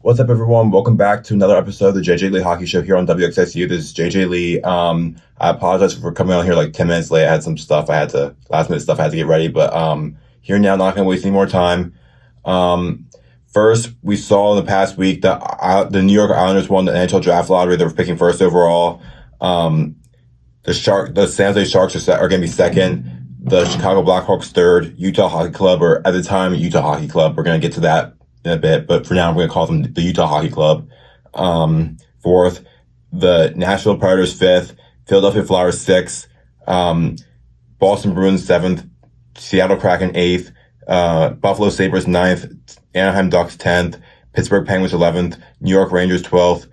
What's up, everyone? Welcome back to another episode of the JjLee Hockey Show here on WXSU. This is JjLee. I apologize for coming on here like 10 minutes late. I had some stuff last minute stuff I had to get ready, but here now, not going to waste any more time. First, we saw in the past week that the New York Islanders won the NHL draft lottery. They were picking first overall. The San Jose Sharks are going to be second. The Chicago Blackhawks third. Utah Hockey Club, or at the time, Utah Hockey Club. We're going to get to that in a bit, but for now, I'm going to call them the Utah Hockey Club. Fourth, the Nashville Predators fifth. Philadelphia Flyers sixth. Boston Bruins seventh. Seattle Kraken eighth. Buffalo Sabres ninth. Anaheim Ducks 10th. Pittsburgh Penguins 11th. New York Rangers 12th.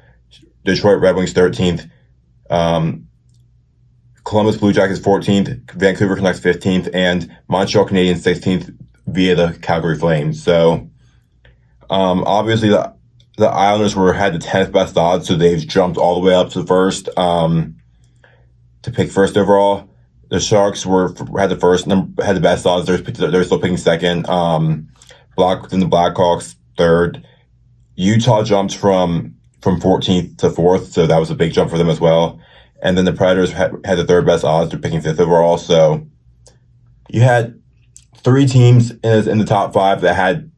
Detroit Red Wings 13th. Columbus Blue Jackets 14th. Vancouver Canucks 15th. And Montreal Canadiens 16th via the Calgary Flames. So, obviously the Islanders had the 10th best odds, so they've jumped all the way up to first, to pick first overall. The Sharks had the best odds. They're still picking second. Then the Blackhawks third. Utah jumped from 14th to 4th, so that was a big jump for them as well. And then the Predators had the third best odds. They're picking fifth overall. So you had three teams in the top five that had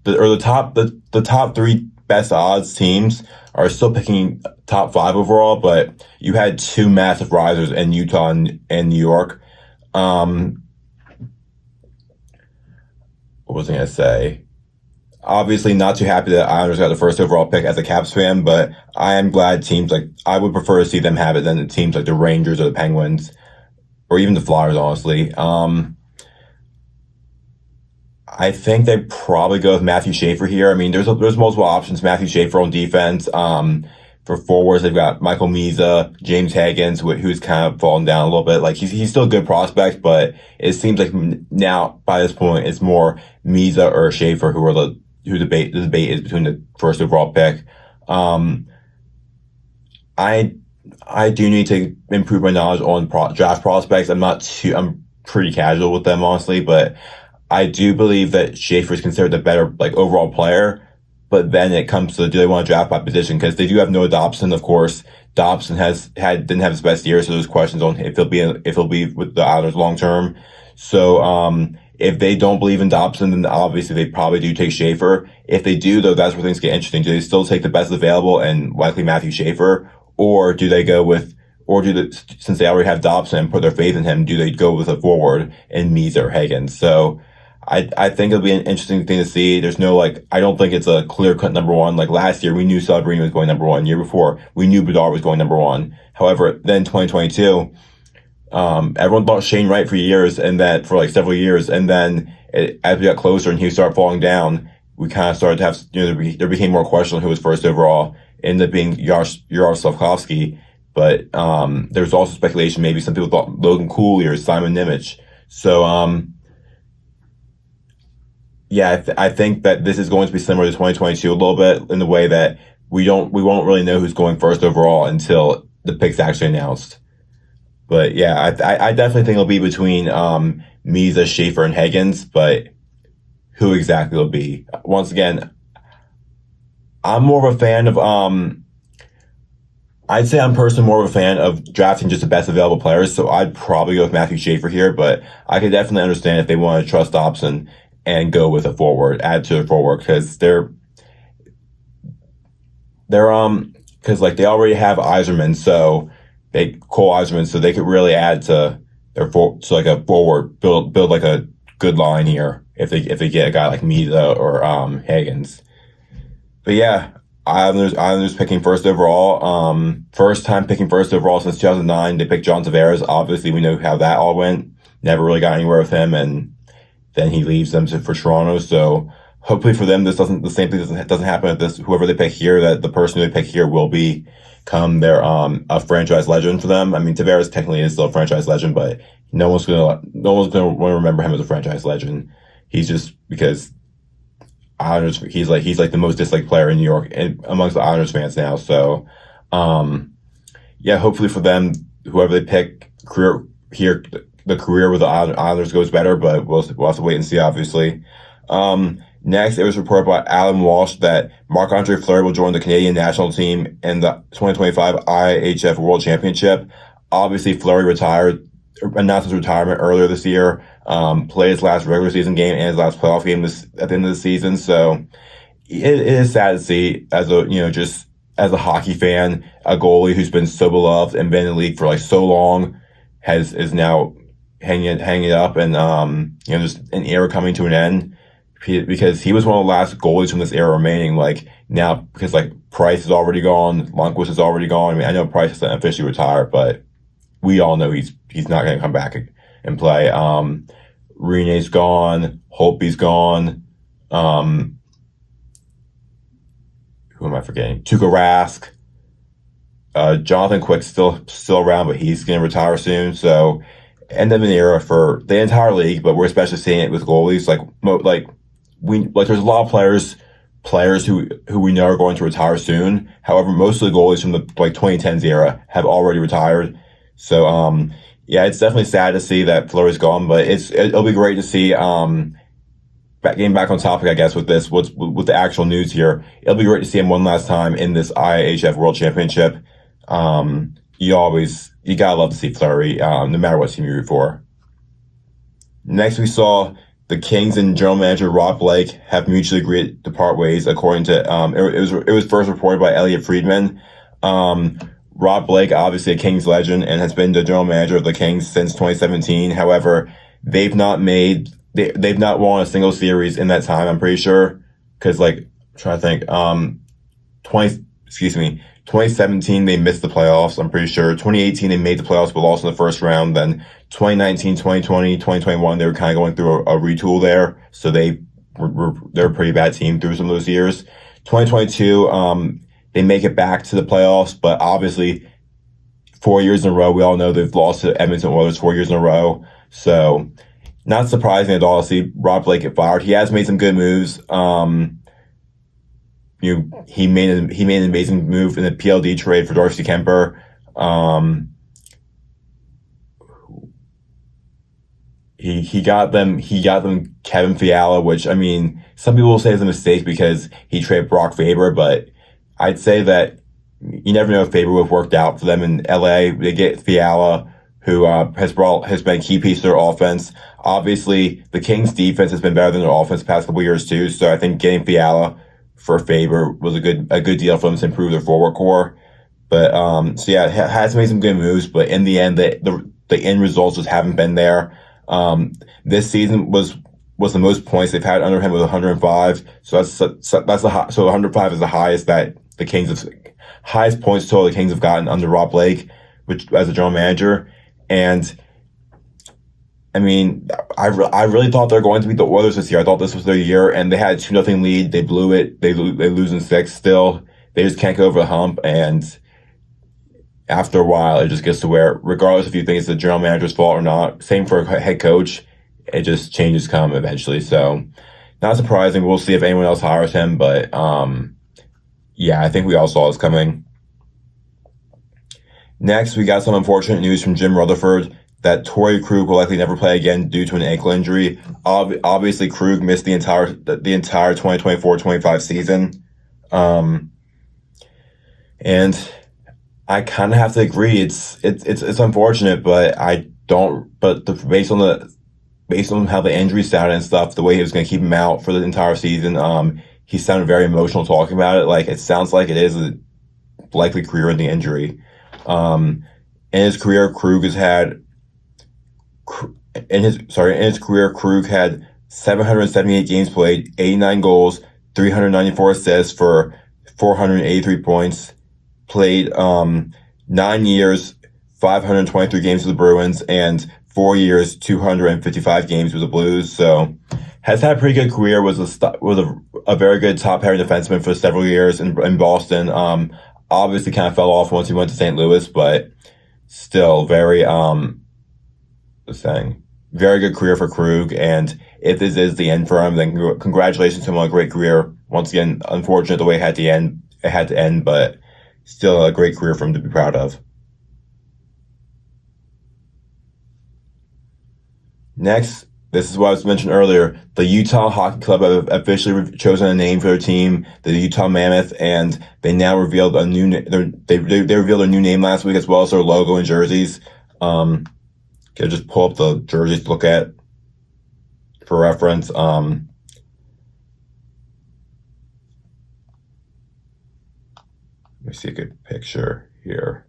the top three best odds teams are still picking top five overall, but you had two massive risers in Utah and New York. What was I going to say? Obviously, not too happy that Islanders got the first overall pick as a Caps fan, but I am glad I would prefer to see them have it than the teams like the Rangers or the Penguins, or even the Flyers, honestly. I think they probably go with Matthew Schaefer here. I mean, there's multiple options. Matthew Schaefer on defense. For forwards, they've got Michael Meza, James Higgins, who's kind of fallen down a little bit. Like he's still a good prospect, but it seems like now by this point it's more Meza or Schaefer who the debate is between the first overall pick. I do need to improve my knowledge on draft prospects. I'm pretty casual with them, honestly, but I do believe that Schaefer is considered the better overall player, but then it comes to do they want to draft by position, because they do have Noah Dobson, of course. Dobson didn't have his best year, so there's questions on if he'll be with the Islanders long term. So if they don't believe in Dobson, then obviously they probably do take Schaefer. If they do, though, that's where things get interesting. Do they still take the best available and likely Matthew Schaefer, or do they go with since they already have Dobson and put their faith in him, do they go with a forward in Meza or Higgins? So I think it'll be an interesting thing to see. There's no I don't think it's a clear-cut number one. Like last year, we knew Celebrini was going number one. Year before, we knew Bedard was going number one. However, then 2022, everyone thought Shane Wright for years, and that for several years. And then as we got closer and he started falling down, we kind of started to have, there became more question on who was first overall. It ended up being Yaroslav Slavkovsky. But, there was also speculation, maybe some people thought Logan Cooley or Simon Nemec. So, yeah, I think that this is going to be similar to 2022 a little bit, in the way that we won't really know who's going first overall until the pick's actually announced. But yeah, I definitely think it'll be between Meza, Schaefer, and Higgins, but who exactly it'll be, once again, I'm more of a fan of I'd say I'm personally more of a fan of drafting just the best available players, so I'd probably go with Matthew Schaefer here, but I could definitely understand if they want to trust Dobson and go with a forward, add to a forward, because they already have Cole Eiserman, so they could really add to their a forward, build a good line here if they get a guy like Meza or Higgins. But yeah, Islanders picking first overall. First time picking first overall since 2009. They picked John Tavares. Obviously, we know how that all went. Never really got anywhere with him, and then he leaves them for Toronto. So hopefully for them, the same thing doesn't happen at this. Whoever they pick here, that the person who they pick here will become their a franchise legend for them. I mean, Tavares technically is still a franchise legend, but no one's gonna want to remember him as a franchise legend. He's just because Islanders. He's like the most disliked player in New York and amongst the Islanders fans now. So, yeah, hopefully for them, whoever they pick the career with the Islanders goes better, but we'll have to wait and see, obviously. Next, it was reported by Alan Walsh that Marc-Andre Fleury will join the Canadian national team in the 2025 IHF World Championship. Obviously, Fleury announced his retirement earlier this year, played his last regular season game and his last playoff game at the end of the season. So it is sad to see just as a hockey fan, a goalie who's been so beloved and been in the league for like so long is now hanging up and just an era coming to an end because he was one of the last goalies from this era remaining. Like now, because like Price is already gone, Lundqvist is already gone. I mean, I know Price isn't officially retired, but we all know he's not going to come back and play. Rene's gone, Holtby's gone. Who am I forgetting? Tuukka Rask. Jonathan Quick's still around, but he's going to retire soon. So end of an era for the entire league, but we're especially seeing it with goalies. There's a lot of players who we know are going to retire soon. However, most of the goalies from the 2010s era have already retired. So it's definitely sad to see that Fleury's gone, but it'll be great to see. Getting back on topic, I guess, with the actual news here, it'll be great to see him one last time in this IHF World Championship. You gotta love to see Fleury, no matter what team you root for. Next, we saw the Kings and general manager Rob Blake have mutually agreed to part ways, according to it was first reported by Elliot Friedman. Rob Blake, obviously a Kings legend, and has been the general manager of the Kings since 2017. However, they've not won a single series in that time, I'm pretty sure. Because, I'm trying to think, 2017, they missed the playoffs, I'm pretty sure. 2018, they made the playoffs, but lost in the first round. Then 2019, 2020, 2021, they were kind of going through a retool there. So they're a pretty bad team through some of those years. 2022, they make it back to the playoffs, but obviously 4 years in a row, we all know they've lost to Edmonton Oilers 4 years in a row. So not surprising at all to see Rob Blake get fired. He has made some good moves. He made an amazing move in the PLD trade for Darcy Kemper. He got them Kevin Fiala, which, I mean, some people will say is a mistake because he traded Brock Faber, but I'd say that you never know if Faber would have worked out for them in LA. They get Fiala, who has been a key piece of their offense. Obviously, the Kings' defense has been better than their offense the past couple of years too. So I think getting Fiala for Faber was a good deal for them to improve their forward core. But has made some good moves. But in the end, the end results just haven't been there. This season was the most points they've had under him with 105. So 105 is the highest that the Kings highest points total the Kings have gotten under Rob Blake, which as a general manager. And I mean, I really thought they were going to beat the Oilers this year. I thought this was their year, and they had a 2-0 lead. They blew it. They lose in 6 still. They just can't go over the hump. And after a while, it just gets to where, regardless if you think it's the general manager's fault or not, same for a head coach, it just changes come eventually. So not surprising. We'll see if anyone else hires him. But I think we all saw this coming. Next, we got some unfortunate news from Jim Rutherford that Torey Krug will likely never play again due to an ankle injury. Obviously, Krug missed the entire 2024-25 season. And I kind of have to agree. It's unfortunate, but based on how the injury sounded and stuff, the way he was going to keep him out for the entire season, he sounded very emotional talking about it. Like, it sounds like it is a likely career-ending injury. In his career, Krug had 778 games played, 89 goals, 394 assists for 483 points. Played 9 years, 523 games with the Bruins, and 4 years, 255 games with the Blues. So has had a pretty good career. Was a very good top pairing defenseman for several years in Boston. Obviously kind of fell off once he went to St. Louis, but still very good career for Krug. And if this is the end for him, then congratulations to him on a great career. Once again, unfortunate the way it had to end, but still a great career for him to be proud of. Next, this is what I was mentioned earlier. The Utah Hockey Club have officially chosen a name for their team, the Utah Mammoth, and they now revealed a new. They revealed a new name last week as well as their logo and jerseys. Can just pull up the jerseys to look at for reference. Let me see a good picture here.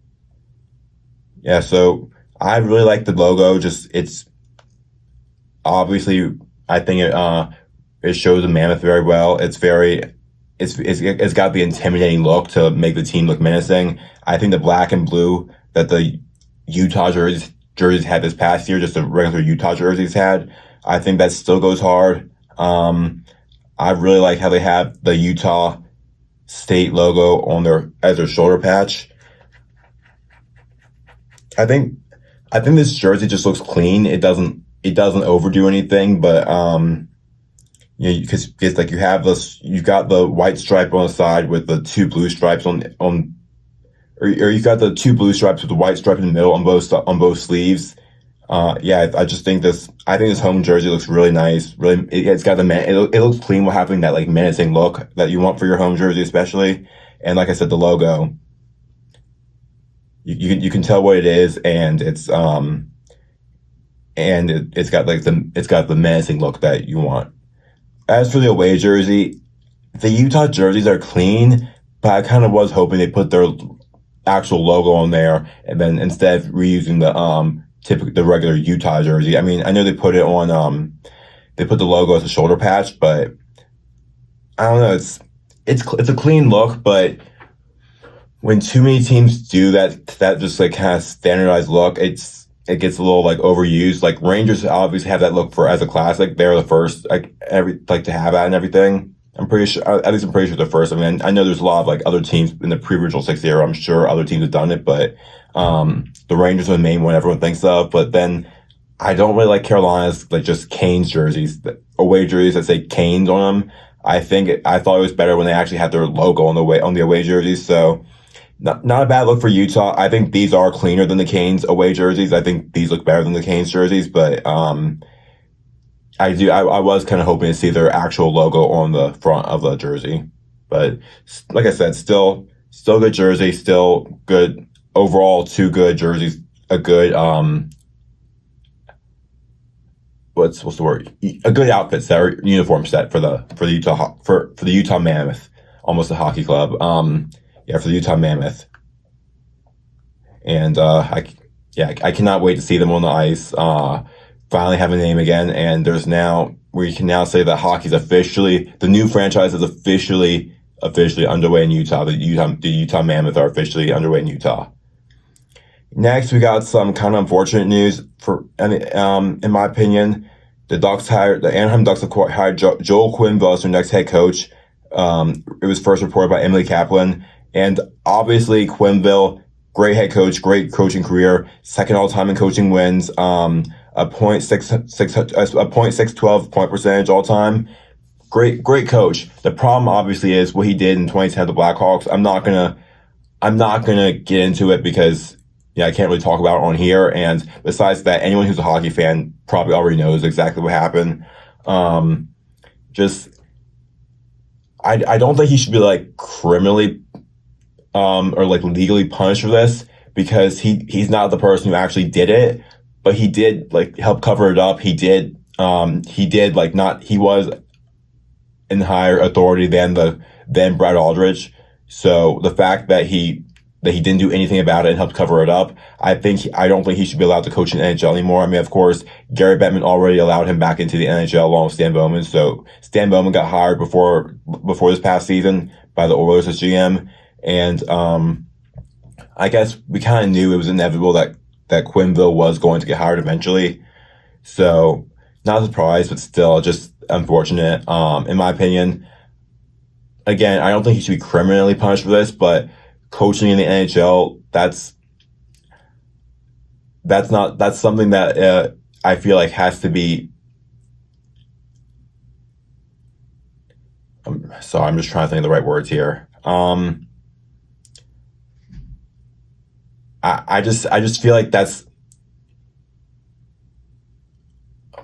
Yeah, so I really like the logo. Just it's obviously I think it shows the Mammoth very well. It's got the intimidating look to make the team look menacing. I think the black and blue that the Utah jerseys had this past year, just the regular Utah jerseys had, I think that still goes hard. I really like how they have the Utah State logo on as their shoulder patch. I think this jersey just looks clean. It doesn't overdo anything, but because like you've got the white stripe on the side with the two blue stripes or you've got the two blue stripes with the white stripe in the middle on both sleeves. I just think this home jersey looks really nice. Really, it's got it looks clean while having that like menacing look that you want for your home jersey, especially. And like I said, the logo, you can tell what it is, and it's got the menacing look that you want. As for the away jersey, the Utah jerseys are clean, but I kind of was hoping they put their actual logo on there, and then instead of reusing the regular Utah jersey. I mean, I know they put it on they put the logo as a shoulder patch, but I don't know. It's a clean look, but when too many teams do that just like kind of standardized look, it gets a little like overused. Like Rangers obviously have that look as a classic. They're the first to have that and everything. I'm pretty sure they're first. I mean, I know there's a lot of like other teams in the pre-Original Six era. I'm sure other teams have done it, but the Rangers are the main one everyone thinks of. But then I don't really like Carolina's like just Canes jerseys, away jerseys that say Canes on them. I thought it was better when they actually had their logo on the away jerseys. So not a bad look for Utah. I think these are cleaner than the Canes away jerseys. I think these look better than the Canes jerseys, but I was kind of hoping to see their actual logo on the front of the jersey. But like I said, still good jersey, still good overall, two good jerseys, a good what's the word? A good outfit set or uniform set for the Utah Mammoth, almost a hockey club. For the Utah Mammoth. And I cannot wait to see them on the ice. Finally have a name again, and we can now say that hockey's officially, the new franchise is officially underway in Utah. The Utah Mammoth are officially underway in Utah. Next, we got some kind of unfortunate news in my opinion. The Anaheim Ducks hired Joel Quenneville as their next head coach. It was first reported by Emily Kaplan, and obviously Quenneville, great head coach, great coaching career, second all time in coaching wins, a .612 point percentage all time. Great coach. The problem obviously is what he did in 2010 with the Blackhawks. I'm not gonna get into it because I can't really talk about it on here. And besides that, anyone who's a hockey fan probably already knows exactly what happened. I don't think he should be like criminally or like legally punished for this, because he's not the person who actually did it, but he did like help cover it up. He was in higher authority than Brad Aldridge. So the fact that he didn't do anything about it and helped cover it up, I don't think he should be allowed to coach in the NHL anymore. I mean, of course, Gary Bettman already allowed him back into the NHL along with Stan Bowman. So Stan Bowman got hired before this past season by the Oilers as GM. And I guess we kind of knew it was inevitable that Quenneville was going to get hired eventually. So not a surprise, but still just unfortunate. In my opinion, again, I don't think he should be criminally punished for this, but coaching in the NHL, that's something that I feel like has to be. Sorry, I'm just trying to think of the right words here. I just feel like that's.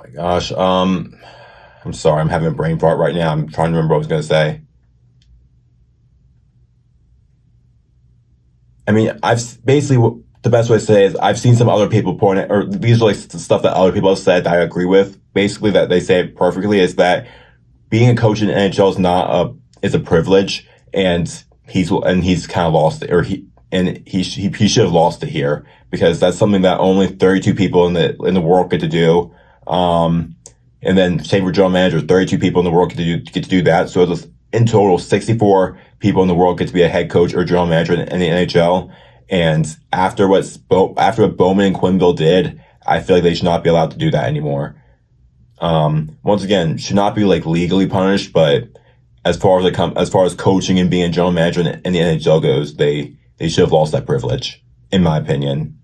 my gosh. I'm sorry, I'm having a brain fart right now. I'm trying to remember what I was gonna say. I mean, the best way to say it is I've seen some other people point it, or these are like stuff that other people have said that I agree with. Basically, that they say it perfectly is that being a coach in the NHL is a privilege, and he's kind of lost it, or he should have lost it here because that's something that only 32 people in the world get to do. And then same for general manager, 32 people in the world get to do that. So it's in total 64 people in the world get to be a head coach or general manager in the NHL. And after what Bowman and Quenneville did, I feel like they should not be allowed to do that anymore. Once again, should not be like legally punished, but as far as coaching and being a general manager in the NHL goes, they should have lost that privilege, in my opinion.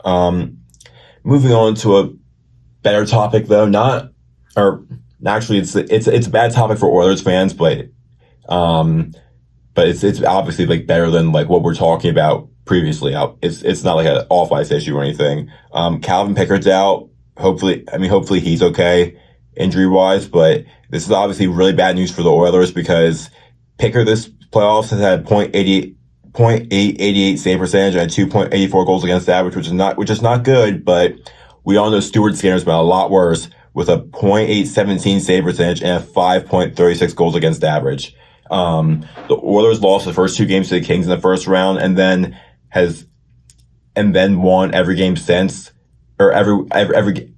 Moving on to a better topic though, actually it's a bad topic for Oilers fans, but it's obviously like better than like what we're talking about previously. It's not like an off ice issue or anything. Calvin Pickard's out. Hopefully he's okay injury wise, but this is obviously really bad news for the Oilers because Pickard this playoffs has had .888 save percentage and 2.84 goals against average, which is not good, but we all know Stuart Skinner's been a lot worse with a .817 save percentage and a 5.36 goals against average. The Oilers lost the first two games to the Kings in the first round and then won every game since, or every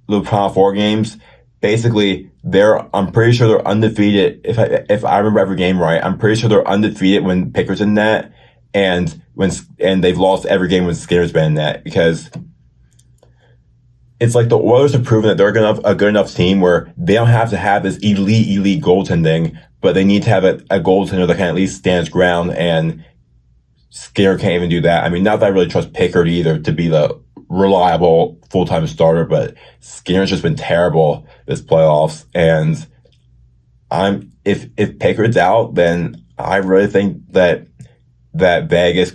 the final four games. Basically, I'm pretty sure they're undefeated. If I remember every game right, I'm pretty sure they're undefeated when Pickard's in net, and they've lost every game when Skinner's been in net, because it's like the Oilers have proven that they're a good enough team where they don't have to have this elite goaltending, but they need to have a goaltender that can at least stand his ground, and Skinner can't even do that. I mean, not that I really trust Pickard either to be the reliable full-time starter, but Skinner's just been terrible this playoffs, and if Pickard's out, then I really think that Vegas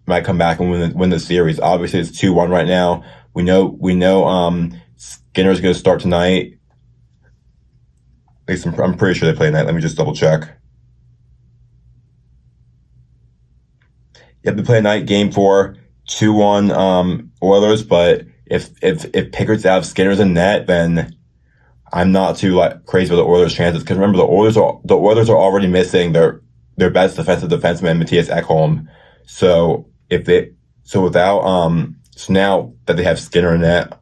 might come back and win the series. Obviously, it's 2-1 right now. We know Skinner's going to start tonight. At least I'm pretty sure they play tonight. Let me just double check. Yep, they play tonight, game 4, 2-1 Oilers. But if Pickard's out, Skinner's in net, then I'm not too crazy with the Oilers' chances. Because remember, the Oilers are already missing their best defensive defenseman, Matthias Ekholm. So now that they have Skinner in net,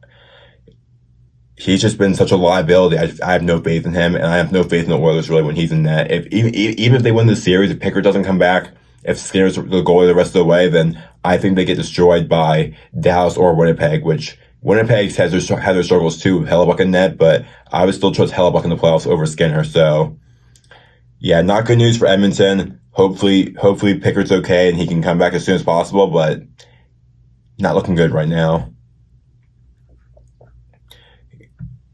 he's just been such a liability. I have no faith in him, and I have no faith in the Oilers really when he's in net. Even if they win the series, if Pickard doesn't come back, if Skinner's the goalie the rest of the way, then I think they get destroyed by Dallas or Winnipeg, which Winnipeg has their struggles too with Hellebuck in net, but I would still trust Hellebuck in the playoffs over Skinner. So yeah, not good news for Edmonton. Hopefully Pickard's okay and he can come back as soon as possible, but not looking good right now.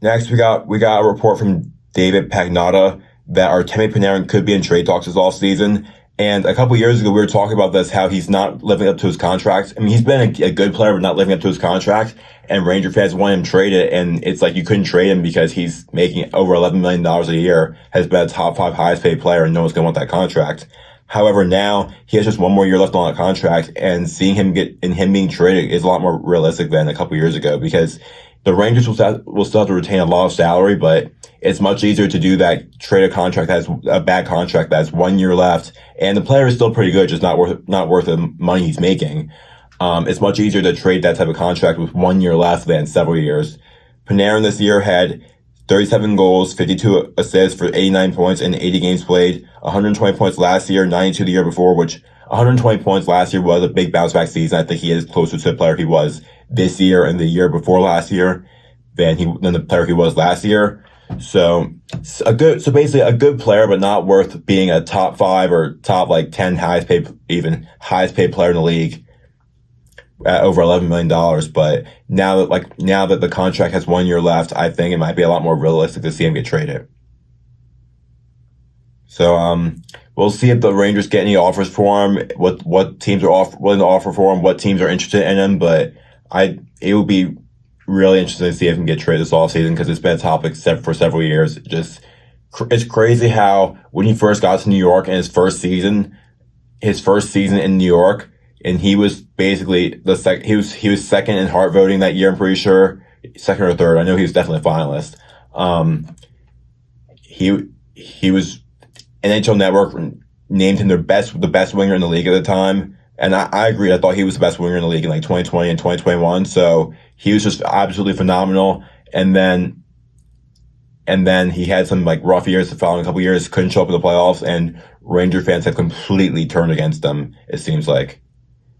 Next, we got a report from David Pagnotta that Artemi Panarin could be in trade talks this offseason. And a couple years ago, we were talking about this, how he's not living up to his contract. I mean, he's been a good player, but not living up to his contract. And Ranger fans want him traded, and it's like you couldn't trade him because he's making over $11 million a year, has been a top 5 highest paid player, and no one's going to want that contract. However, now he has just one more year left on that contract, and seeing him being traded is a lot more realistic than a couple years ago, because the Rangers will still have to retain a lot of salary, but it's much easier to do that, trade a contract that's a bad contract that has 1 year left, and the player is still pretty good, just not worth the money he's making. It's much easier to trade that type of contract with 1 year left than several years. Panarin this year had 37 goals, 52 assists for 89 points in 80 games played, 120 points last year, 92 the year before, which 120 points last year was a big bounce back season. I think he is closer to the player he was this year and the year before last year than the player he was last year. So basically a good player, but not worth being a top 5 or top 10 highest paid player in the league at over $11 million. But now that the contract has 1 year left, I think it might be a lot more realistic to see him get traded. So we'll see if the Rangers get any offers for him, what teams are willing to offer for him, what teams are interested in him. But it would be really interested to see if he can get traded this offseason because it's been a topic for several years. It's crazy how when he first got to New York in his first season in New York, and he was basically he was second in Hart voting that year. I'm pretty sure second or third. I know he was definitely a finalist. He was NHL Network named him the best winger in the league at the time. And I agree. I thought he was the best winger in the league in like 2020 and 2021. So he was just absolutely phenomenal. And then he had some like rough years the following couple years, couldn't show up in the playoffs, and Ranger fans have completely turned against him, it seems like.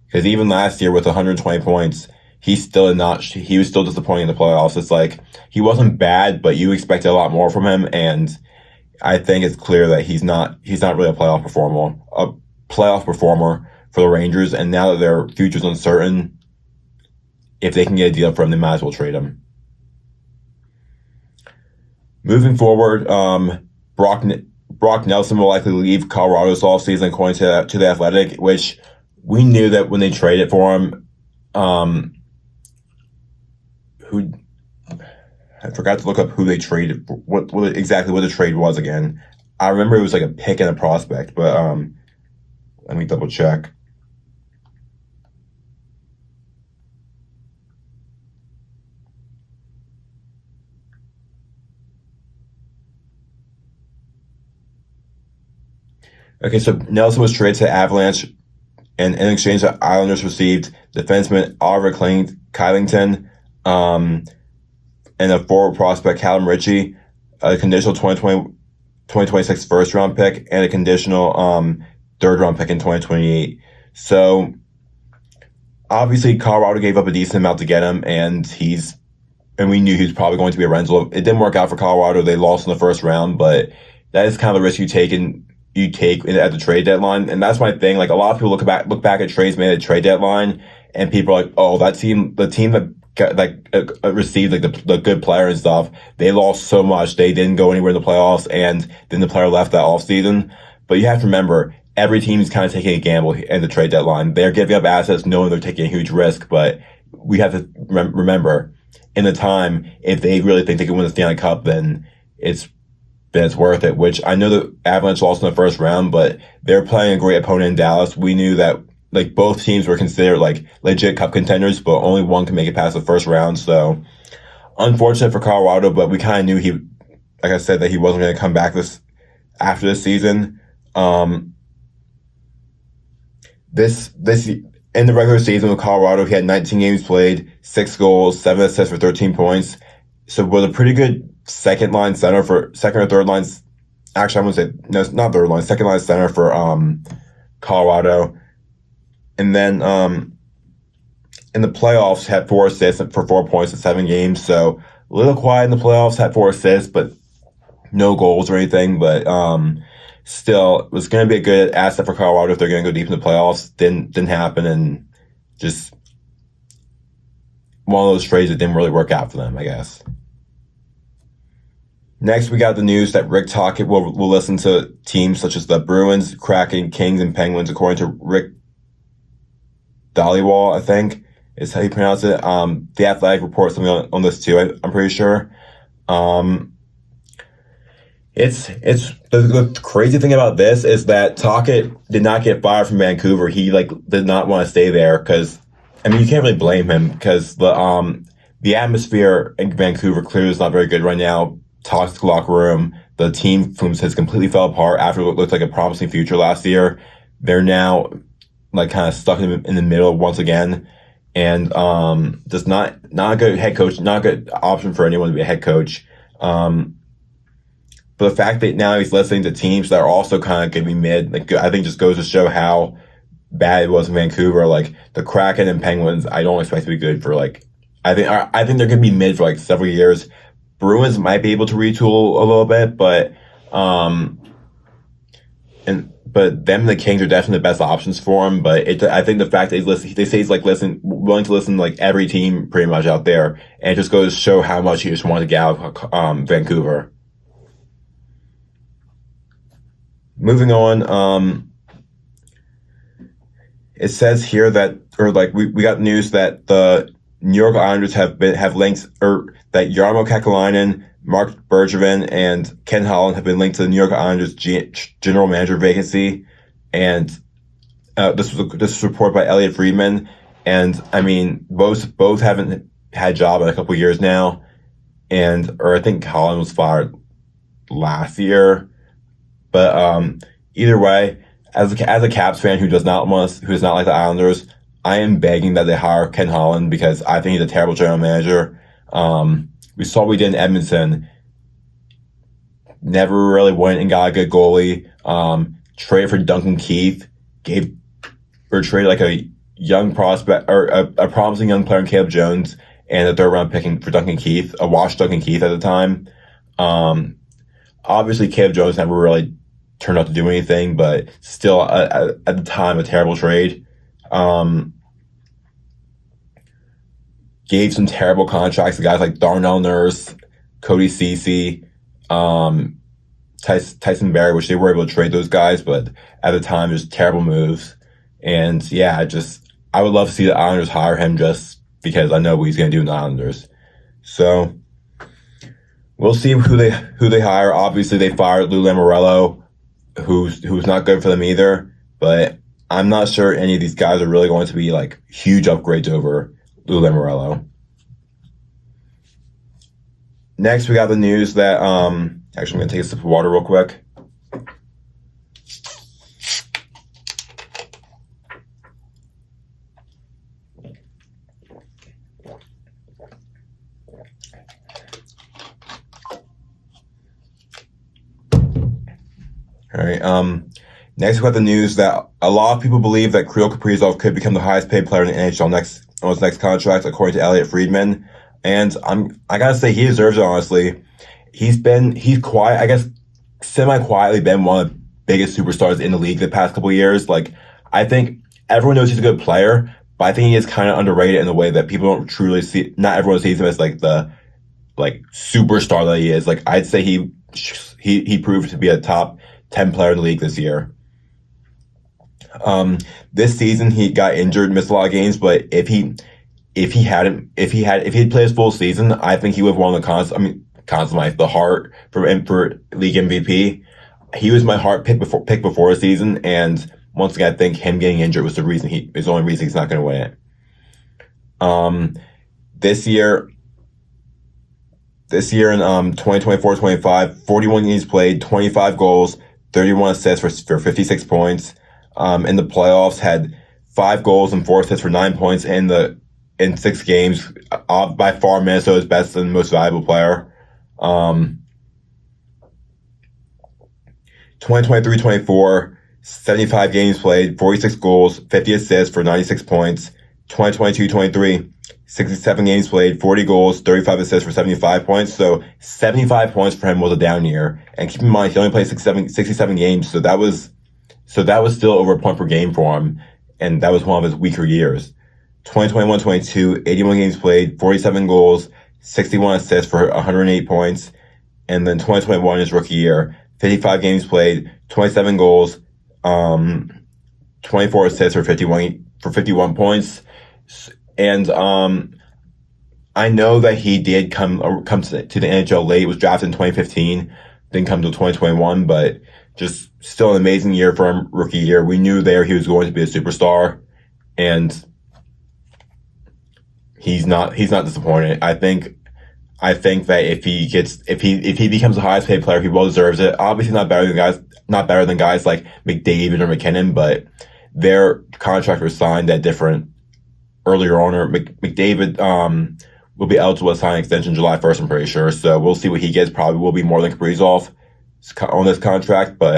Because even last year with 120 points, he was still disappointing in the playoffs. It's like, he wasn't bad, but you expected a lot more from him, and I think it's clear that he's not really a playoff performer for the Rangers, and now that their future's uncertain, if they can get a deal for him, they might as well trade him. Moving forward, Brock Nelson will likely leave Colorado this offseason, according to The Athletic, which we knew that when they traded for him. I forgot to look up who they traded, exactly what the trade was again. I remember it was like a pick and a prospect, but let me double check. Okay, so Nelson was traded to Avalanche, and in exchange, the Islanders received defenseman Oliver Kylington, and a forward prospect, Callum Ritchie, a conditional 2026 first round pick, and a conditional third round pick in 2028. So obviously Colorado gave up a decent amount to get him, and we knew he was probably going to be a rental. It didn't work out for Colorado. They lost in the first round, but that is kind of the risk you take at the trade deadline. And that's my thing. Like, a lot of people look back at trades made at the trade deadline, and people are like, oh, the team that received like the good player and stuff, they lost so much. They didn't go anywhere in the playoffs, and then the player left that offseason. But you have to remember, every team is kind of taking a gamble at the trade deadline. They're giving up assets knowing they're taking a huge risk, but we have to remember, in the time, if they really think they can win the Stanley Cup, then it's worth it, which I know the Avalanche lost in the first round, but they're playing a great opponent in Dallas. We knew that like both teams were considered like legit cup contenders, but only one can make it past the first round. So unfortunate for Colorado, but we kind of knew like I said, that he wasn't going to come back after this season. This in the regular season with Colorado, he had 19 games played, 6 goals, 7 assists for 13 points. So was a pretty good second or third lines. Actually, I wouldn't say, no, it's not third line, second line center for Colorado. And then in the playoffs, had 4 assists for 4 points in 7 games. So a little quiet in the playoffs, had 4 assists, but no goals or anything. But still, it was going to be a good asset for Colorado if they're going to go deep in the playoffs. Didn't happen, and just one of those trades that didn't really work out for them, I guess. Next, we got the news that Rick Tocchet will listen to teams such as the Bruins, Kraken, Kings, and Penguins, according to Rick Dhaliwal, I think is how you pronounce it. The Athletic reports something on this too, I'm pretty sure. It's the crazy thing about this is that Tocchet did not get fired from Vancouver. He did not want to stay there because, I mean, you can't really blame him because the atmosphere in Vancouver clearly is not very good right now. Toxic locker room. The team has completely fell apart after what looked like a promising future last year. They're now kind of stuck in the middle once again, and just not a good head coach, not a good option for anyone to be a head coach. But the fact that now he's listening to teams that are also kind of going to be mid, I think just goes to show how bad it was in Vancouver. Like the Kraken and Penguins, I don't expect to be good for I think they're going to be mid for several years. Bruins might be able to retool a little bit, but them, the Kings are definitely the best options for him. But I think the fact that they say he's willing to listen to every team pretty much out there, and it just goes to show how much he just wanted to get out of Vancouver. Moving on, it says here that, we got news that the New York Islanders have links, or that Jarmo Kekalainen, Mark Bergevin, and Ken Holland have been linked to the New York Islanders general manager vacancy, and this was reported by Elliot Friedman, and I mean both haven't had a job in a couple years now, or I think Holland was fired last year, but either way, as a Caps fan who does not like the Islanders, I am begging that they hire Ken Holland because I think he's a terrible general manager. We saw what we did in Edmonton. Never really went and got a good goalie. Traded for Duncan Keith. Traded like a young prospect or a promising young player in Caleb Jones and a third round picking for Duncan Keith, a washed Duncan Keith at the time. Obviously Caleb Jones never really turned out to do anything, but still at the time a terrible trade. Gave some terrible contracts to guys like Darnell Nurse, Cody Ceci, Tyson Barrie, which they were able to trade those guys, but at the time it was terrible moves. And yeah, I would love to see the Islanders hire him just because I know what he's going to do in the Islanders. So we'll see who they hire. Obviously, they fired Lou Lamoriello, who's not good for them either. But I'm not sure any of these guys are really going to be like huge upgrades over Lou Lamoriello. Next, we got the news that actually, I'm going to take a sip of water real quick. All right. Next, we got the news that a lot of people believe that Kirill Kaprizov could become the highest paid player in the NHL on his next contract, according to Elliot Friedman. And I gotta say, he deserves it, honestly. He's quiet, I guess, semi-quietly been one of the biggest superstars in the league the past couple of years. Like, I think everyone knows he's a good player, but I think he is kind of underrated in a way that people don't truly see. Not everyone sees him as like the superstar that he is. Like, I'd say he proved to be a top 10 player in the league this year. This season he got injured, missed a lot of games, but if he had played his full season, I think he would have won the Hart for league MVP. He was my Hart pick before the season, and once again, I think him getting injured was the only reason he's not going to win it. This year in 2024-25, 41 games played, 25 goals, 31 assists for 56 points. In the playoffs, had 5 goals and 4 assists for 9 points in 6 games. By far, Minnesota's best and most valuable player. 2023-24, 75 games played, 46 goals, 50 assists for 96 points. 2022-23, 67 games played, 40 goals, 35 assists for 75 points. So 75 points for him was a down year. And keep in mind, he only played 67 games, so that was still over a point per game for him, and that was one of his weaker years. 2021-22, 81 games played, 47 goals, 61 assists for 108 points. And then 2021, his rookie year, 55 games played, 27 goals, 24 assists for 51 points. And I know that he did come to the NHL late. Was drafted in 2015, didn't come till 2021, but just still an amazing year for him, rookie year. We knew he was going to be a superstar, and he's not disappointed. I think that if he becomes the highest paid player, he well deserves it. Obviously not better than guys like McDavid or McKinnon, but their contract was signed at different earlier on. Or McDavid will be eligible to sign an extension July 1st, I'm pretty sure. So we'll see what he gets. Probably will be more than Kaprizov on this contract, but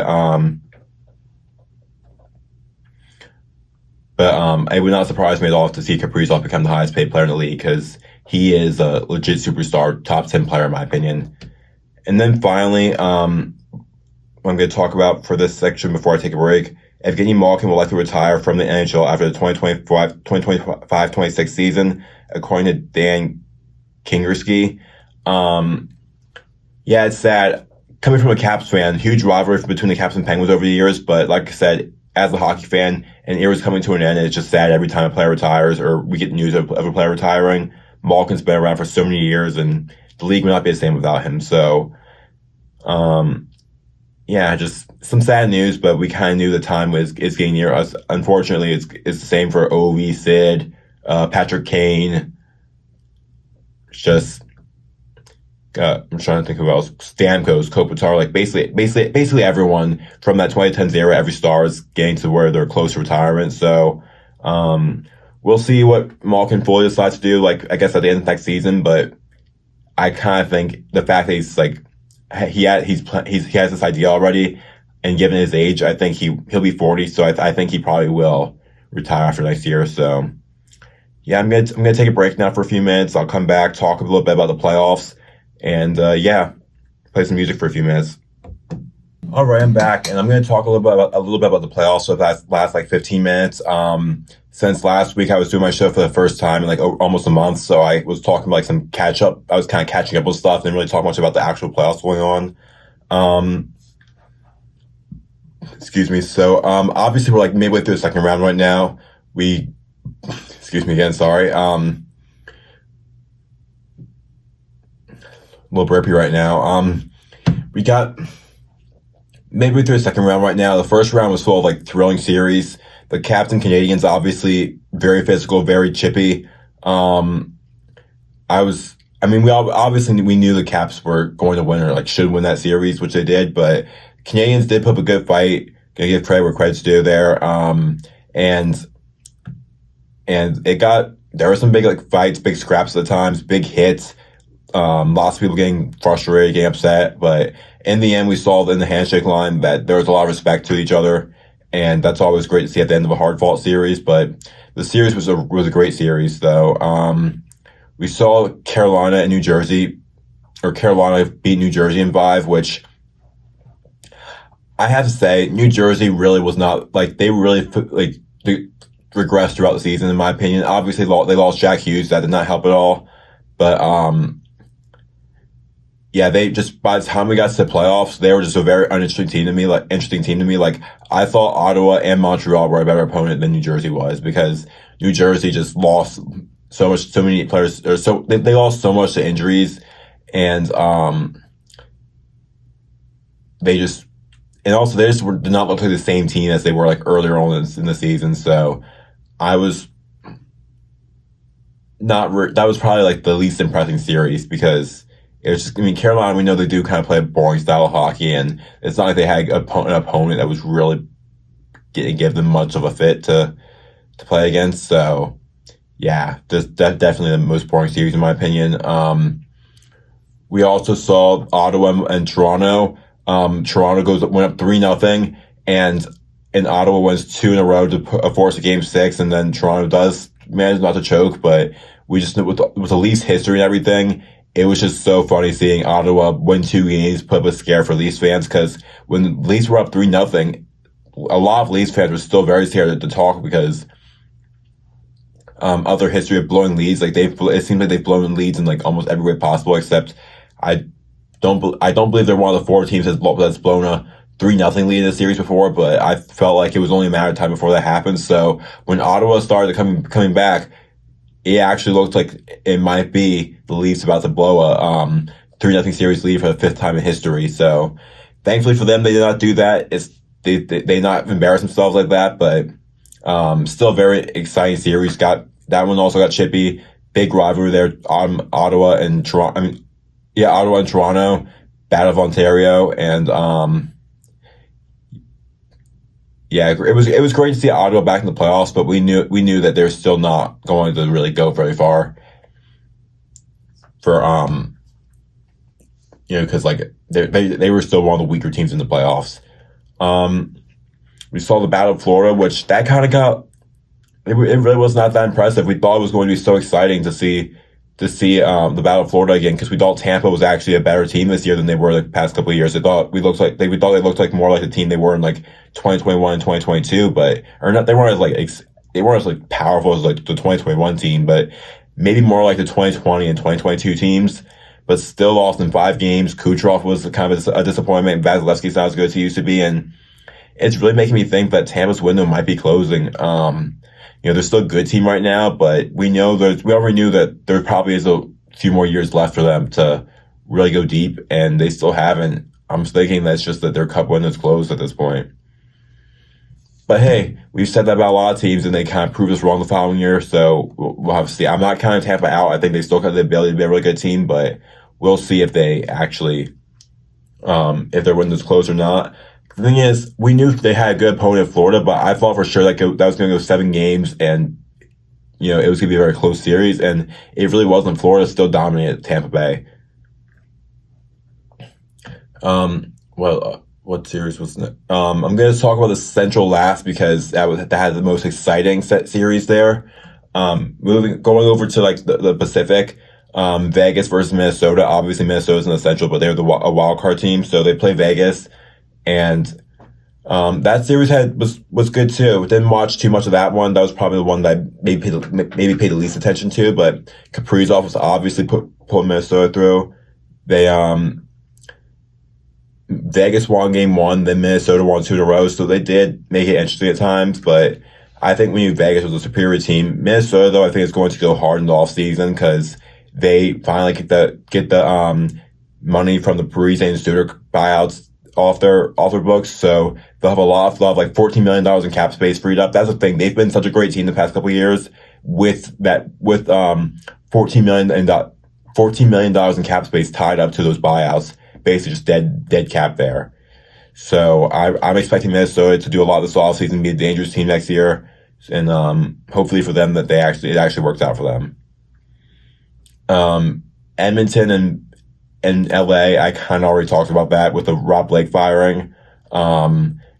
it would not surprise me at all to see Kaprizov become the highest paid player in the league, because he is a legit superstar, top 10 player in my opinion. And then finally, what I'm going to talk about for this section before I take a break, Evgeny Malkin will likely retire from the NHL after the 2025-26 season, according to Dan Kingerski. Yeah, it's sad. Coming from a Caps fan, huge rivalry between the Caps and Penguins over the years, but like I said, as a hockey fan, an era's coming to an end, and it's just sad every time a player retires or we get news of a player retiring. Malkin's been around for so many years, and the league would not be the same without him. So, yeah, just some sad news, but we kind of knew the time is getting near us. Unfortunately, it's the same for Ovi, Sid, Patrick Kane. It's just, I'm trying to think who else. Stamkos, Kopitar, like basically everyone from that 2010s era, every star is getting to where they're close to retirement. So, we'll see what Malkin fully decides to do, like, I guess at the end of next season, but I kind of think the fact that he's like, he has this idea already, and given his age, I think he'll be 40, so I think he probably will retire after next year. So, yeah, I'm gonna take a break now for a few minutes. I'll come back, talk a little bit about the playoffs, and yeah, play some music for a few minutes. All right, I'm back, and I'm gonna talk a little bit about the playoffs for the last like 15 minutes. Since last week, I was doing my show for the first time in like almost a month, so I was talking like some catch up. I was kind of catching up with stuff, didn't really talk much about the actual playoffs going on. Excuse me. So, obviously we're like midway through the second round right now. Excuse me again, sorry. Little burpy right now. We got midway through the second round right now. The first round was full of like thrilling series. The Caps and Canadians, obviously very physical, very chippy. We knew the Caps were going to win or like should win that series, which they did, but Canadians did put up a good fight. Gonna give credit where credit's due there. And there were some big like fights, big scraps at the times, big hits. Lots of people getting frustrated, getting upset, but in the end, we saw in the handshake line that there was a lot of respect to each other. And that's always great to see at the end of a hard-fought series. But the series was a great series, though. We saw Carolina and New Jersey, or Carolina beat New Jersey in 5, which I have to say, New Jersey really was not, like, they really, like, regressed throughout the season, in my opinion. Obviously, they lost Jack Hughes. That did not help at all. But, yeah, they just, by the time we got to the playoffs, they were just a very uninteresting team to me. Like, I thought Ottawa and Montreal were a better opponent than New Jersey was, because New Jersey just lost so many players, or they lost so much to injuries, and they just did not look like the same team as they were like earlier on in the season. So I was that was probably like the least impressive series, because it was just, I mean, Carolina, we know they do kind of play a boring style of hockey, and it's not like they had an opponent that was really give them much of a fit to play against. So, yeah, that's definitely the most boring series in my opinion. We also saw Ottawa and Toronto. Toronto went up 3-0, and Ottawa wins 2 in a row to force a game 6, and then Toronto does manage not to choke, but we just, with the Leafs history and everything, it was just so funny seeing Ottawa win 2 games, put up a scare for Leafs fans, because when the Leafs were up 3-0, a lot of Leafs fans were still very scared to talk, because of their history of blowing leads. Like, it seems like they've blown leads in like almost every way possible, except I don't believe they're one of the 4 teams that's blown a 3-0 lead in a series before, but I felt like it was only a matter of time before that happened. So when Ottawa started coming back, it actually looked like it might be the Leafs about to blow a 3-0 series lead for the 5th time in history. So thankfully for them, they did not do that. They not embarrass themselves like that, but still a very exciting series. That one also got chippy. Big rivalry there. Ottawa and Toronto. Ottawa and Toronto, Battle of Ontario, and it was great to see Ottawa back in the playoffs, but we knew that they're still not going to really go very far. For because like they were still one of the weaker teams in the playoffs. We saw the Battle of Florida, which that kind of got it really was not that impressive. We thought it was going to be so exciting to see the Battle of Florida again, because we thought Tampa was actually a better team this year than they were the past couple of years. We thought they looked like more like the team they were in like 2021 and 2022, but or not. They weren't as powerful as like the 2021 team, but maybe more like the 2020 and 2022 teams. But still lost in 5 games. Kucherov was kind of a disappointment. Vasilevsky's not as good as he used to be, and it's really making me think that Tampa's window might be closing. They're still a good team right now, but we already knew that there probably is a few more years left for them to really go deep, and they still haven't. I'm thinking that's just that their cup window's closed at this point. But hey, we've said that about a lot of teams, and they kind of proved us wrong the following year. So we'll have to see. I'm not counting Tampa out. I think they still have the ability to be a really good team, but we'll see if they actually, if their window's closed or not. The thing is, we knew they had a good opponent in Florida, but I thought for sure that was going to go 7 games, and it was going to be a very close series, and it really wasn't. Florida still dominated Tampa Bay. What series was it? I'm going to talk about the Central last because that had the most exciting set series there. Going over to like the Pacific, Vegas versus Minnesota. Obviously, Minnesota's in the Central, but they're a wild card team, so they play Vegas, and that series was good too. Didn't watch too much of that one. That was probably the one that I maybe paid the least attention to. But Kaprizov was obviously pulling Minnesota through. They Vegas won game 1, then Minnesota won 2 in a row, so they did make it interesting at times, but I think we knew Vegas was a superior team. Minnesota, though, I think is going to go hard in the offseason because they finally get the money from the Parise and Studer buyouts off their books, so they'll have a lot of like $14 million in cap space freed up. That's the thing. They've been such a great team the past couple of years with $14 million in cap space tied up to those buyouts. Basically just dead cap there. So I'm expecting Minnesota to do a lot this offseason, be a dangerous team next year, and hopefully for them that it actually works out for them. Edmonton and LA, I kind of already talked about that with the Rob Blake firing.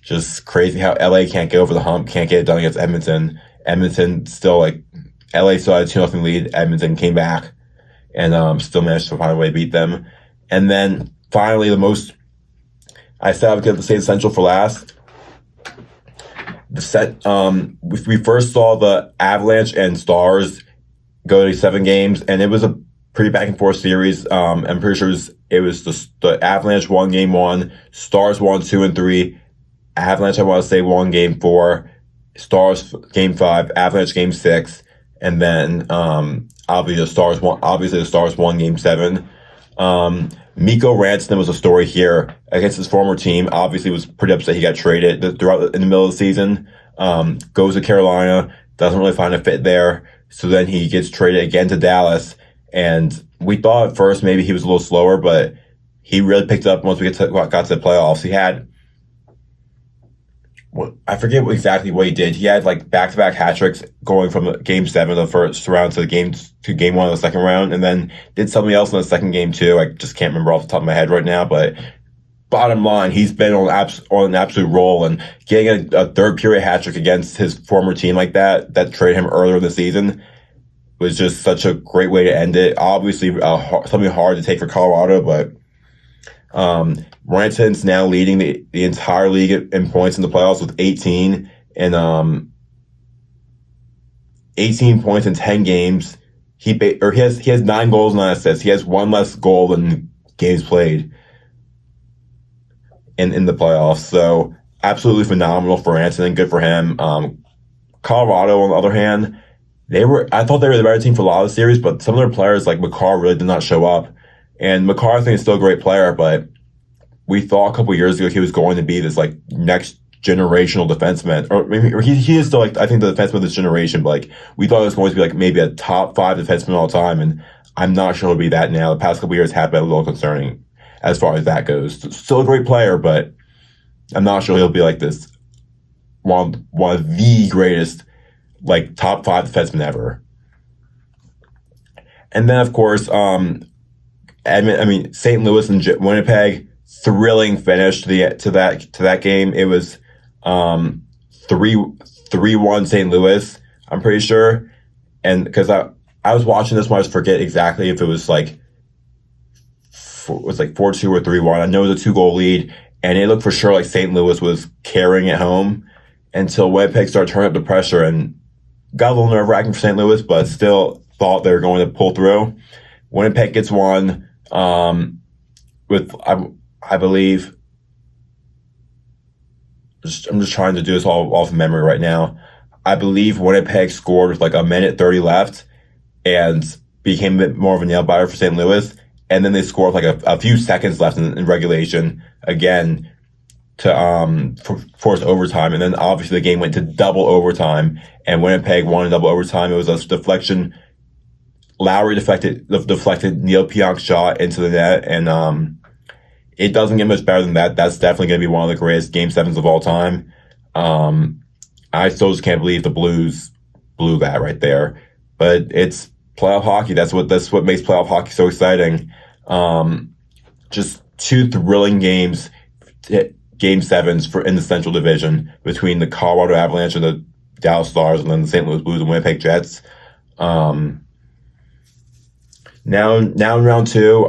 Just crazy how LA can't get over the hump, can't get it done against Edmonton. Edmonton still LA still had a 2-0 lead. Edmonton came back and still managed to find a way to beat them. And then finally, I said I would get the State Central for last. We first saw the Avalanche and Stars go to 7 games, and it was a pretty back and forth series. I'm pretty sure it was the Avalanche won game 1, Stars won 2 and 3. Avalanche, I want to say, won game 4, Stars game 5, Avalanche game 6, and then obviously the Stars won game 7. Mikko Rantanen was a story here against his former team. Obviously, was pretty upset he got traded in the middle of the season. Goes to Carolina, doesn't really find a fit there. So then he gets traded again to Dallas. And we thought at first maybe he was a little slower, but he really picked up once we got to the playoffs. He had, I forget exactly what he did. He had like back-to-back hat tricks going from game 7 of the first round to game 1 of the second round, and then did something else in the second game too. I just can't remember off the top of my head right now, but bottom line, he's been on an absolute roll, and getting a third period hat trick against his former team like that traded him earlier in the season was just such a great way to end it. Obviously, something hard to take for Colorado, but Rantanen's now leading the entire league in points in the playoffs with 18 and 18 points in 10 games. He has 9 goals and 9 assists. He has 1 less goal than games played in the playoffs. So absolutely phenomenal for Rantanen. Good for him. Colorado, on the other hand, I thought they were the better team for a lot of the series, but some of their players like Makar really did not show up. And Makar, I think, is still a great player, but we thought a couple of years ago he was going to be this like next generational defenseman, or he is still like, I think, the defenseman of this generation, but like we thought it was going to be like maybe a top 5 defenseman all time, and I'm not sure he'll be that now. The past couple of years have been a little concerning as far as that goes. Still a great player, but I'm not sure he'll be like this one of the greatest like top 5 defensemen ever. And then of course, St. Louis and Winnipeg, thrilling finish to that game. It was 3-1 St. Louis, I'm pretty sure. And because I was watching this one, I just forget exactly if it was like 4-2 or 3-1. I know it was a 2-goal lead, and it looked for sure like St. Louis was carrying it home until Winnipeg started turning up the pressure, and got a little nerve-wracking for St. Louis, but still thought they were going to pull through. Winnipeg gets one with, I believe, I'm just trying to do this all off memory right now. I believe Winnipeg scored with like a minute 30 left and became a bit more of a nail biter for St. Louis. And then they scored with like a few seconds left in regulation again to force overtime. And then obviously the game went to double overtime, and Winnipeg won in double overtime. It was a deflection. Lowry deflected Neil Pionk's shot into the net, and it doesn't get much better than that. That's definitely going to be one of the greatest Game 7s of all time. I still just can't believe the Blues blew that right there. But it's playoff hockey. That's what makes playoff hockey so exciting. Just two thrilling games, Game 7s in the Central Division between the Colorado Avalanche and the Dallas Stars, and then the St. Louis Blues and Winnipeg Jets. Now in round two,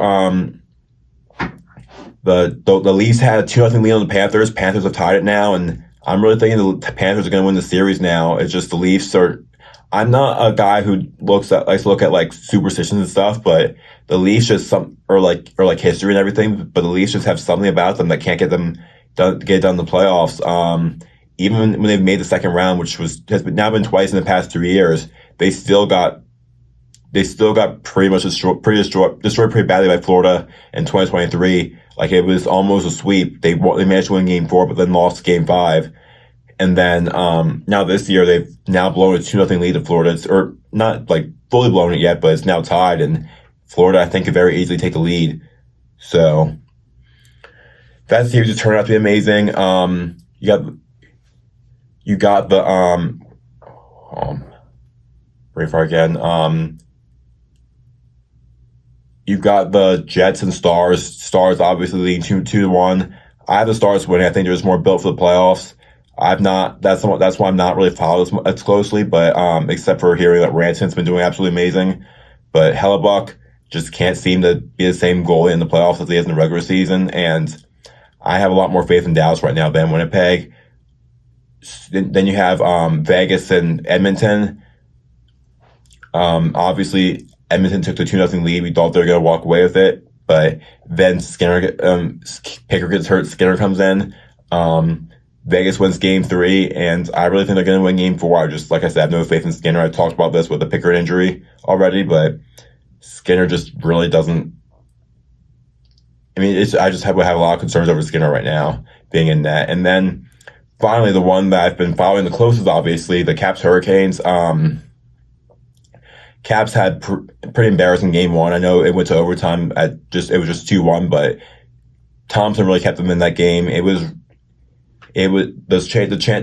the Leafs had a 2-0 lead on the Panthers. Panthers have tied it now, and I'm really thinking the Panthers are going to win the series now. It's just the Leafs are. I'm not a guy who likes to look at like superstitions and stuff, but the Leafs just or like history and everything. But the Leafs just have something about them that can't get them done in the playoffs. Even when they've made the second round, which has now been twice in the past 3 years, they still got pretty much destroyed pretty badly by Florida in 2023. Like, it was almost a sweep. They managed to win Game 4, but then lost Game 5. And then now this year they've now blown a 2-0 lead to Florida. Or not like fully blown it yet, but it's now tied. And Florida, I think, could very easily take the lead. So that series has turned out to be amazing. You got the very far again. You've got the Jets and Stars. Stars obviously leading 2-1. I have the Stars winning. I think they're just more built for the playoffs. That's why I'm not really following as closely, but except for hearing that Ranson's been doing absolutely amazing. But Hellebuck just can't seem to be the same goalie in the playoffs as he is in the regular season, and I have a lot more faith in Dallas right now than Winnipeg. Then you have Vegas and Edmonton. Obviously, Edmonton took the 2-0 lead. We thought they were going to walk away with it, but then Picker gets hurt. Skinner comes in. Vegas wins Game 3, and I really think they're going to win Game 4. Like I said, I have no faith in Skinner. I talked about this with the Pickard injury already, but Skinner just really doesn't. I mean, I just have a lot of concerns over Skinner right now being in net. And then finally, the one that I've been following the closest, obviously, the Caps Hurricanes. Caps had pretty embarrassing Game 1. I know it went to overtime it was just 2-1, but Thompson really kept them in that game. The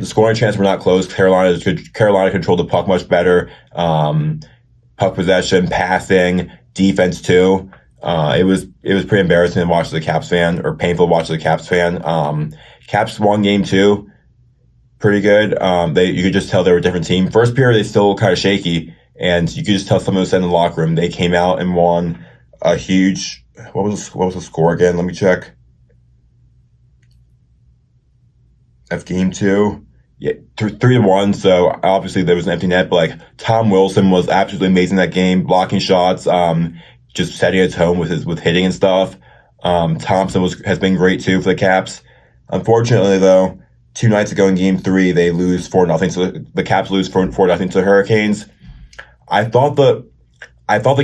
scoring chance were not close. Carolina controlled the puck much better. Puck possession, passing, defense too. It was pretty embarrassing to watch as a Caps fan, or painful to watch as a Caps fan. Caps won Game 2, pretty good. You could just tell they were a different team. First period, they still kind of shaky, and you could just tell some of us in the locker room. They came out and won a huge. What was the score again? Let me check. Of Game 2, yeah, 3-1. So obviously there was an empty net, but like Tom Wilson was absolutely amazing that game, blocking shots, just setting a tone with hitting and stuff. Thompson has been great too for the Caps. Unfortunately, though, 2 nights ago in Game 3, they lose 4-0. So the Caps lose 4-0 to the Hurricanes. I thought the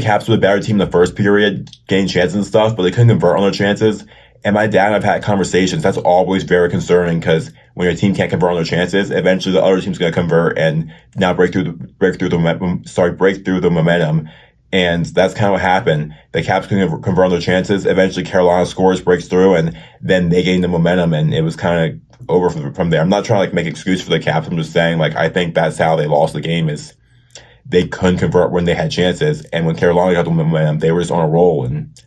Caps were the better team in the first period, getting chances and stuff, but they couldn't convert on their chances. And my dad and I've had conversations. That's always very concerning, because when your team can't convert on their chances, eventually the other team's going to convert and now break through the momentum. And that's kind of what happened. The Caps couldn't convert on their chances. Eventually Carolina scores, breaks through, and then they gain the momentum, and it was kind of over from there. I'm not trying to make excuse for the Caps. I'm just saying, I think that's how they lost the game, is they couldn't convert when they had chances. And when Carolina got the momentum, they were just on a roll, and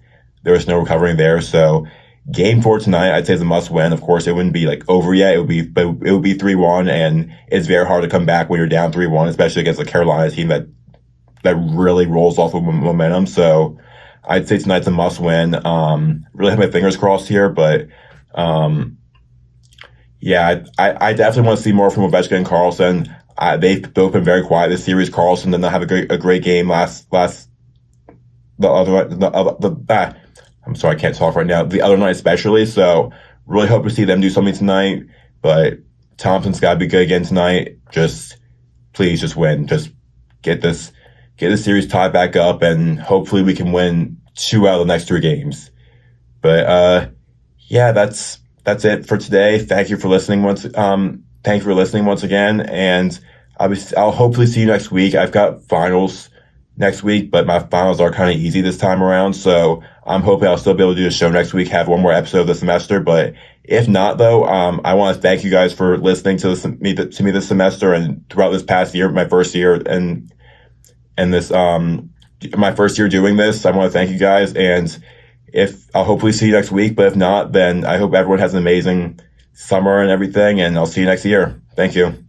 there was no recovering there. So Game 4 tonight, I'd say, is a must win. Of course, it wouldn't be over yet. It would be 3-1, and it's very hard to come back when you're down 3-1, especially against a Carolina team that really rolls off of momentum. So I'd say tonight's a must win. Really have my fingers crossed here, but yeah, I definitely want to see more from Ovechkin and Karlsson. They've both been very quiet this series. Karlsson did not have a great game I'm sorry, I can't talk right now. The other night especially, so really hope to see them do something tonight. But Thompson's got to be good again tonight. Please just win. Just get this series tied back up, and hopefully we can win 2 out of the next 3 games. But yeah, that's it for today. Thank you for listening once again, and I'll hopefully see you next week. I've got finals next week, but my finals are kind of easy this time around, so I'm hoping I'll still be able to do the show next week, have one more episode of the semester. But if not, though, I want to thank you guys for listening to me this semester and throughout this past year, my first year, and this my first year doing this. I want to thank you guys, and I'll hopefully see you next week. But if not, then I hope everyone has an amazing summer and everything, and I'll see you next year. Thank you.